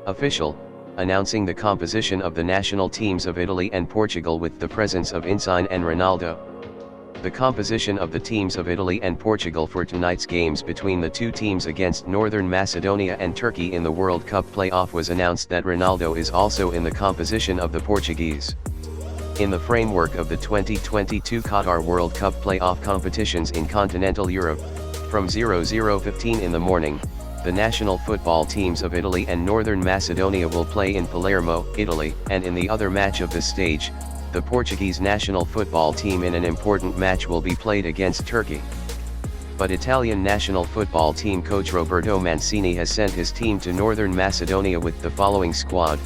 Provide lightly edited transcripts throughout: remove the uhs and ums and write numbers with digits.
Official, announcing the composition of the national teams of Italy and Portugal with the presence of Insigne and Ronaldo. The composition of the teams of Italy and Portugal for tonight's games between the two teams against Northern Macedonia and Turkey in the World Cup playoff was announced that Ronaldo is also in the composition of the Portuguese. In the framework of the 2022 Qatar World Cup playoff competitions in continental Europe, from 00:15 in the morning, the national football teams of Italy and Northern Macedonia will play in Palermo, Italy, and in the other match of this stage, the Portuguese national football team in an important match will be played against Turkey. But Italian national football team coach Roberto Mancini has sent his team to Northern Macedonia with the following squad: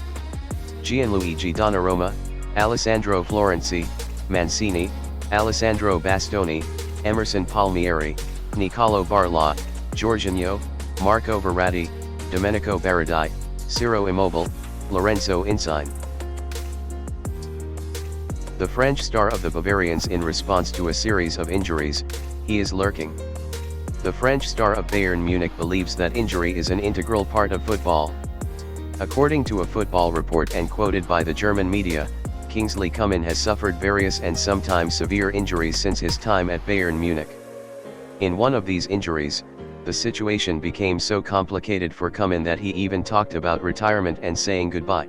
Gianluigi Donnarumma, Alessandro Florenzi, Mancini, Alessandro Bastoni, Emerson Palmieri, Niccolò Barella, Jorginho, Marco Verratti, Domenico Berardi, Ciro Immobile, Lorenzo Insigne. The French star of the Bavarians in response to a series of injuries, he is lurking. The French star of Bayern Munich believes that injury is an integral part of football. According to a football report and quoted by the German media, Kingsley Coman has suffered various and sometimes severe injuries since his time at Bayern Munich. In one of these injuries, the situation became so complicated for Coman that he even talked about retirement and saying goodbye.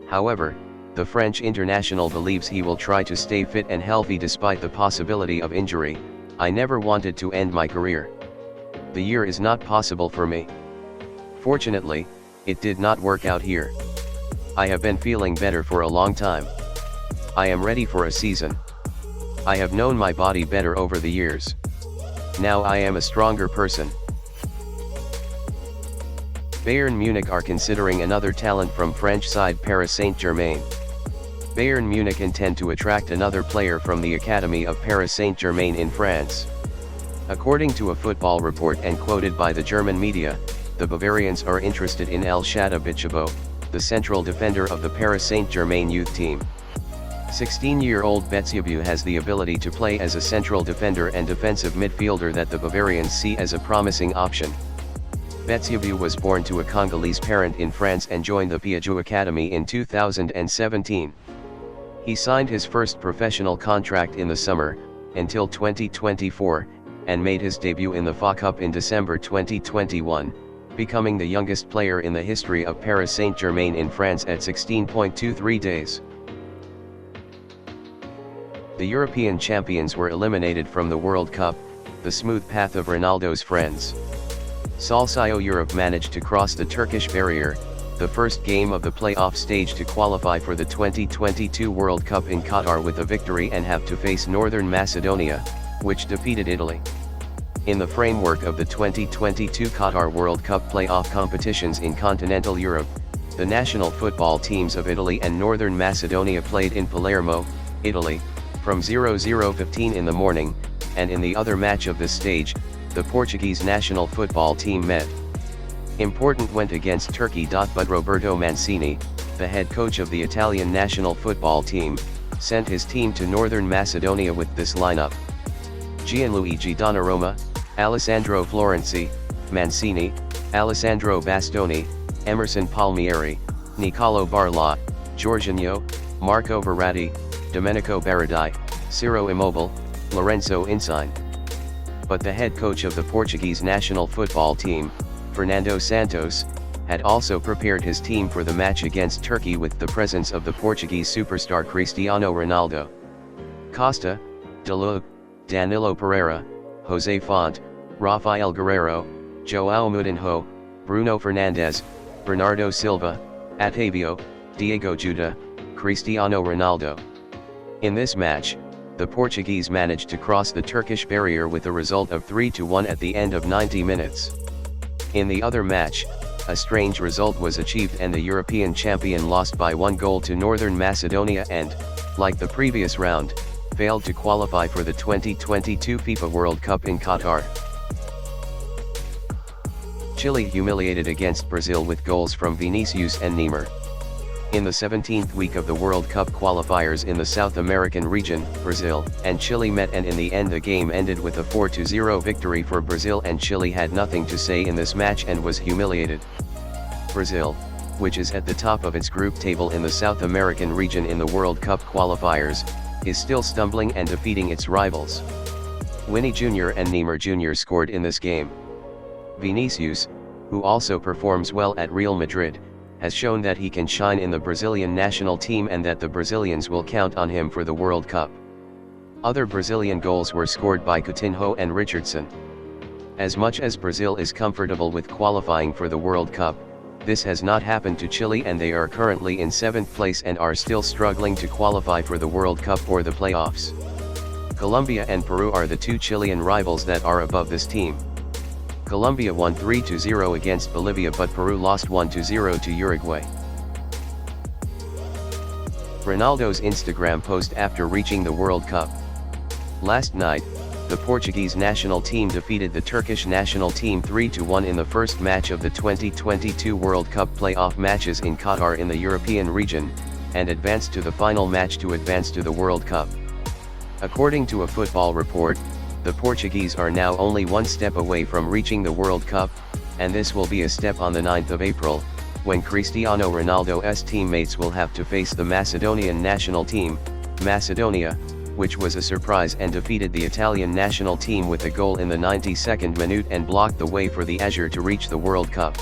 However, the French international believes he will try to stay fit and healthy despite the possibility of injury. "I never wanted to end my career. The year is not possible for me. Fortunately, it did not work out here. I have been feeling better for a long time. I am ready for a season. I have known my body better over the years. Now I am a stronger person." Bayern Munich are considering another talent from French side Paris Saint-Germain. Bayern Munich intend to attract another player from the academy of Paris Saint-Germain in France. According to a football report and quoted by the German media, the Bavarians are interested in El Shadow, the central defender of the Paris Saint-Germain youth team. 16-year-old Piassogi has the ability to play as a central defender and defensive midfielder that the Bavarians see as a promising option. Piassogi was born to a Congolese parent in France and joined the Piassogi Academy in 2017. He signed his first professional contract in the summer, until 2024, and made his debut in the FA Cup in December 2021, becoming the youngest player in the history of Paris Saint-Germain in France at 16.23 days. The European champions were eliminated from the World Cup, the smooth path of Ronaldo's friends. Salcio Europe managed to cross the Turkish barrier, the first game of the playoff stage to qualify for the 2022 World Cup in Qatar with a victory and have to face Northern Macedonia, which defeated Italy. In the framework of the 2022 Qatar World Cup playoff competitions in continental Europe, the national football teams of Italy and Northern Macedonia played in Palermo, Italy, from 00:15 in the morning, and in the other match of this stage, the Portuguese national football team met. Important went against Turkey. But Roberto Mancini, the head coach of the Italian national football team, sent his team to Northern Macedonia with this lineup: Gianluigi Donnarumma, Alessandro Florenzi, Mancini, Alessandro Bastoni, Emerson Palmieri, Niccolò Barella, Jorginho, Marco Verratti, Domenico Berardi, Ciro Immobile, Lorenzo Insigne. But the head coach of the Portuguese national football team, Fernando Santos, had also prepared his team for the match against Turkey with the presence of the Portuguese superstar Cristiano Ronaldo. Costa, Dalot, Danilo Pereira, José Font, Rafael Guerreiro, João Moutinho, Bruno Fernandes, Bernardo Silva, Otavio, Diego Jota, Cristiano Ronaldo. In this match, the Portuguese managed to cross the Turkish barrier with a result of 3-1 at the end of 90 minutes. In the other match, a strange result was achieved and the European champion lost by 1 goal to Northern Macedonia and, like the previous round, failed to qualify for the 2022 FIFA World Cup in Qatar. Chile humiliated against Brazil with goals from Vinicius and Neymar. In the 17th week of the World Cup qualifiers in the South American region, Brazil and Chile met, and in the end the game ended with a 4-0 victory for Brazil, and Chile had nothing to say in this match and was humiliated. Brazil, which is at the top of its group table in the South American region in the World Cup qualifiers, is still stumbling and defeating its rivals. Vinny Jr. and Neymar Jr. scored in this game. Vinicius, who also performs well at Real Madrid, has shown that he can shine in the Brazilian national team and that the Brazilians will count on him for the World Cup. Other Brazilian goals were scored by Coutinho and Richardson. As much as Brazil is comfortable with qualifying for the World Cup, this has not happened to Chile, and they are currently in 7th place and are still struggling to qualify for the World Cup or the playoffs. Colombia and Peru are the two Chilean rivals that are above this team. Colombia won 3-0 against Bolivia, but Peru lost 1-0 to Uruguay. Ronaldo's Instagram post after reaching the World Cup. Last night, the Portuguese national team defeated the Turkish national team 3-1 in the first match of the 2022 World Cup playoff matches in Qatar in the European region, and advanced to the final match to advance to the World Cup. According to a football report, the Portuguese are now only one step away from reaching the World Cup, and this will be a step on the 9th of April, when Cristiano Ronaldo's teammates will have to face the Macedonian national team, Macedonia, which was a surprise and defeated the Italian national team with a goal in the 92nd minute and blocked the way for the Azure to reach the World Cup.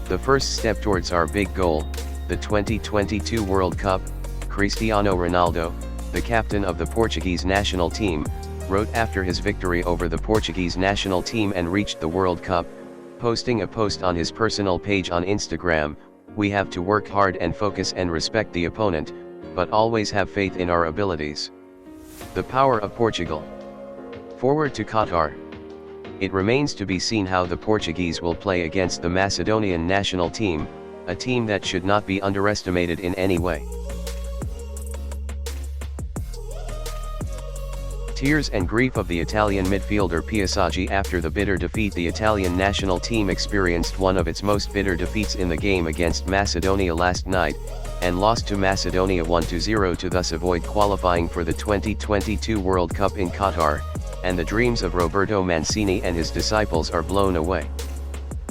The first step towards our big goal, the 2022 World Cup, Cristiano Ronaldo, the captain of the Portuguese national team, wrote after his victory over the Portuguese national team and reached the World Cup, posting a post on his personal page on Instagram: "We have to work hard and focus and respect the opponent, but always have faith in our abilities." The power of Portugal. Forward to Qatar. It remains to be seen how the Portuguese will play against the Macedonian national team, a team that should not be underestimated in any way. Tears and grief of the Italian midfielder Piassogi after the bitter defeat. The Italian national team experienced one of its most bitter defeats in the game against Macedonia last night, and lost to Macedonia 1-0 to thus avoid qualifying for the 2022 World Cup in Qatar, and the dreams of Roberto Mancini and his disciples are blown away.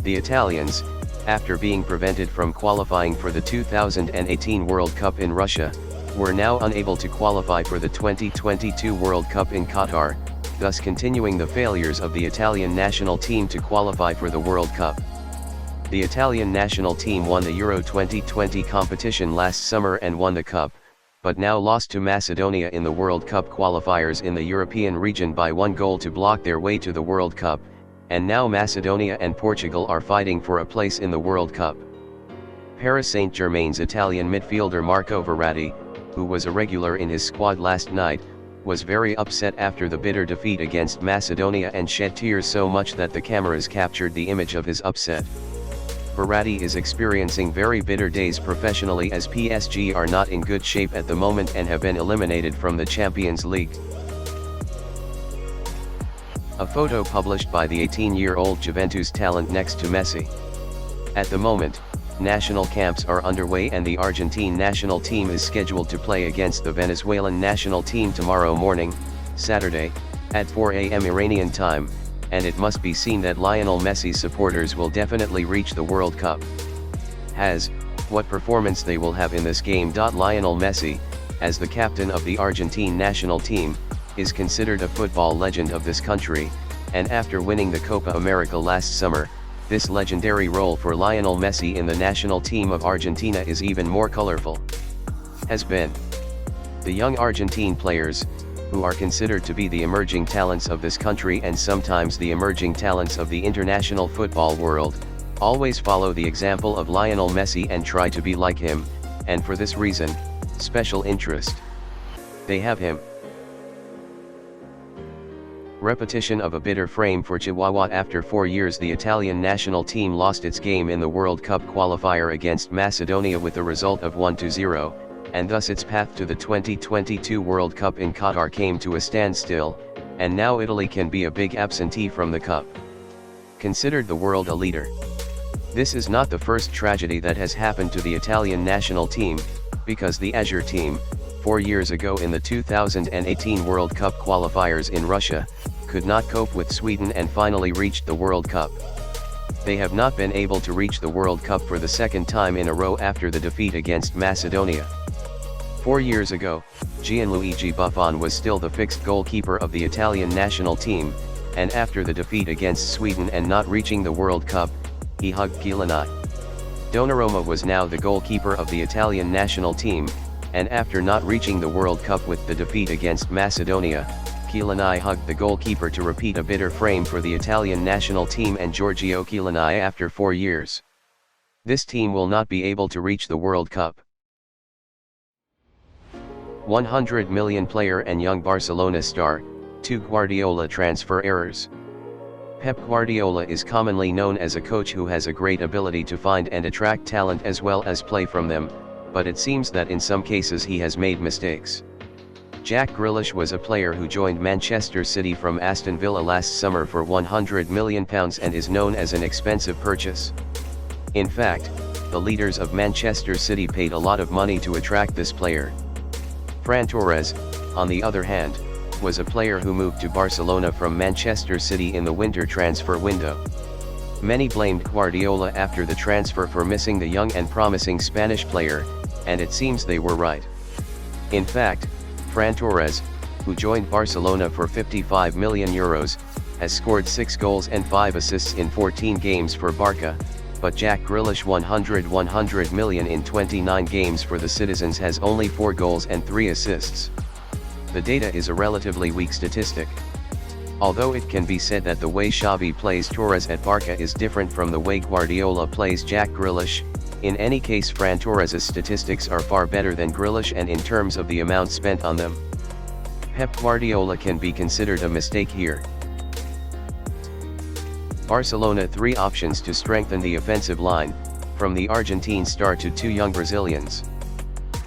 The Italians, after being prevented from qualifying for the 2018 World Cup in Russia, were now unable to qualify for the 2022 World Cup in Qatar, thus continuing the failures of the Italian national team to qualify for the World Cup. The Italian national team won the Euro 2020 competition last summer and won the Cup, but now lost to Macedonia in the World Cup qualifiers in the European region by 1 goal to block their way to the World Cup, and now Macedonia and Portugal are fighting for a place in the World Cup. Paris Saint-Germain's Italian midfielder Marco Verratti, who was a regular in his squad last night, was very upset after the bitter defeat against Macedonia and shed tears so much that the cameras captured the image of his upset. Verratti is experiencing very bitter days professionally, as PSG are not in good shape at the moment and have been eliminated from the Champions League. A photo published by the 18-year-old Juventus talent next to Messi. At the moment, national camps are underway and the Argentine national team is scheduled to play against the Venezuelan national team tomorrow morning, Saturday, at 4 a.m. Iranian time, and it must be seen that Lionel Messi's supporters will definitely reach the World Cup. What performance they will have in this game. Lionel Messi, as the captain of the Argentine national team, is considered a football legend of this country, and after winning the Copa America last summer, this legendary role for Lionel Messi in the national team of Argentina is even more colorful. Has been. The young Argentine players, who are considered to be the emerging talents of this country and sometimes the emerging talents of the international football world, always follow the example of Lionel Messi and try to be like him, and for this reason, special interest. They have him. Repetition of a bitter frame for Chihuahua. After 4 years, the Italian national team lost its game in the World Cup qualifier against Macedonia with a result of 1-0, and thus its path to the 2022 World Cup in Qatar came to a standstill, and now Italy can be a big absentee from the Cup. Considered the world a leader. This is not the first tragedy that has happened to the Italian national team, because the Azure team, 4 years ago in the 2018 World Cup qualifiers in Russia, could not cope with Sweden and finally reached the World Cup. they have not been able to reach the World Cup for the second time in a row after the defeat against Macedonia. 4 years ago, Gianluigi Buffon was still the fixed goalkeeper of the Italian national team, and after the defeat against Sweden and not reaching the World Cup, he hugged Chiellini. Donnarumma was now the goalkeeper of the Italian national team, and after not reaching the World Cup with the defeat against Macedonia, Chiellini hugged the goalkeeper to repeat a bitter frame for the Italian national team and Giorgio Chiellini after 4 years. This team will not be able to reach the World Cup. 100 million player and young Barcelona star, 2 Guardiola transfer errors. Pep Guardiola is commonly known as a coach who has a great ability to find and attract talent as well as play from them, but it seems that in some cases he has made mistakes. Jack Grealish was a player who joined Manchester City from Aston Villa last summer for £100 million and is known as an expensive purchase. In fact, the leaders of Manchester City paid a lot of money to attract this player. Fran Torres, on the other hand, was a player who moved to Barcelona from Manchester City in the winter transfer window. Many blamed Guardiola after the transfer for missing the young and promising Spanish player, and it seems they were right. In fact, Fran Torres, who joined Barcelona for €55 million, has scored 6 goals and 5 assists in 14 games for Barca, but Jack Grealish $100 million in 29 games for the Citizens has only 4 goals and 3 assists. The data is a relatively weak statistic. Although it can be said that the way Xavi plays Torres at Barca is different from the way Guardiola plays Jack Grealish, in any case Fran Torres' statistics are far better than Grealish and in terms of the amount spent on them. Pep Guardiola can be considered a mistake here. Barcelona 3 options to strengthen the offensive line, from the Argentine star to 2 young Brazilians.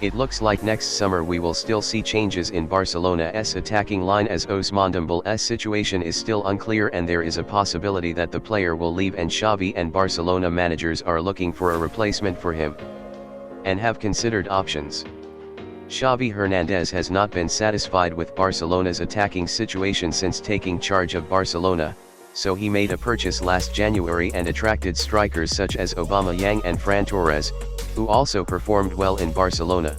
It looks like next summer we will still see changes in Barcelona's attacking line as Ousmane Dembele's situation is still unclear and there is a possibility that the player will leave and Xavi and Barcelona managers are looking for a replacement for him and have considered options. Xavi Hernandez has not been satisfied with Barcelona's attacking situation since taking charge of Barcelona, so he made a purchase last January and attracted strikers such as Aubameyang and Fran Torres, who also performed well in Barcelona.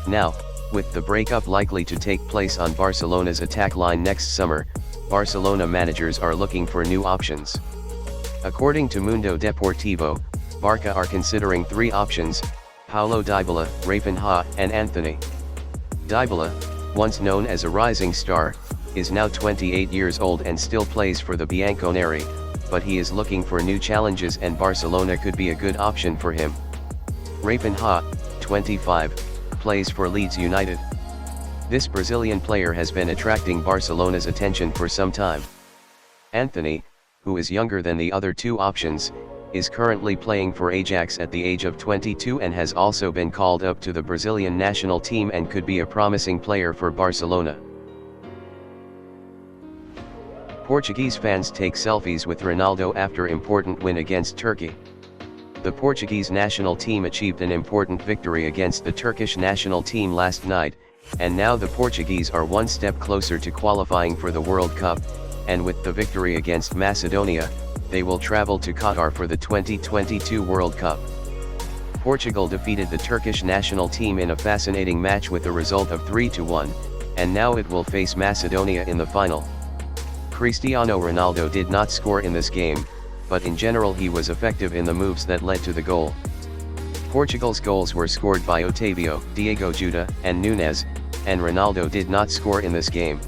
Now, with the breakup likely to take place on Barcelona's attack line next summer, Barcelona managers are looking for new options. According to Mundo Deportivo, Barca are considering 3 options: Paulo Dybala, Rafinha, and Anthony. Dybala, once known as a rising star, is now 28 years old and still plays for the Bianconeri, but he is looking for new challenges and Barcelona could be a good option for him. Rafinha, 25, plays for Leeds United. This Brazilian player has been attracting Barcelona's attention for some time. Anthony, who is younger than the other 2 options, is currently playing for Ajax at the age of 22 and has also been called up to the Brazilian national team and could be a promising player for Barcelona. Portuguese fans take selfies with Ronaldo after important win against Turkey. The Portuguese national team achieved an important victory against the Turkish national team last night, and now the Portuguese are one step closer to qualifying for the World Cup, and with the victory against Macedonia, they will travel to Qatar for the 2022 World Cup. Portugal defeated the Turkish national team in a fascinating match with a result of 3-1, and now it will face Macedonia in the final. Cristiano Ronaldo did not score in this game, but in general he was effective in the moves that led to the goal. Portugal's goals were scored by Otavio, Diego Jota, and Nunes, and Ronaldo did not score in this game.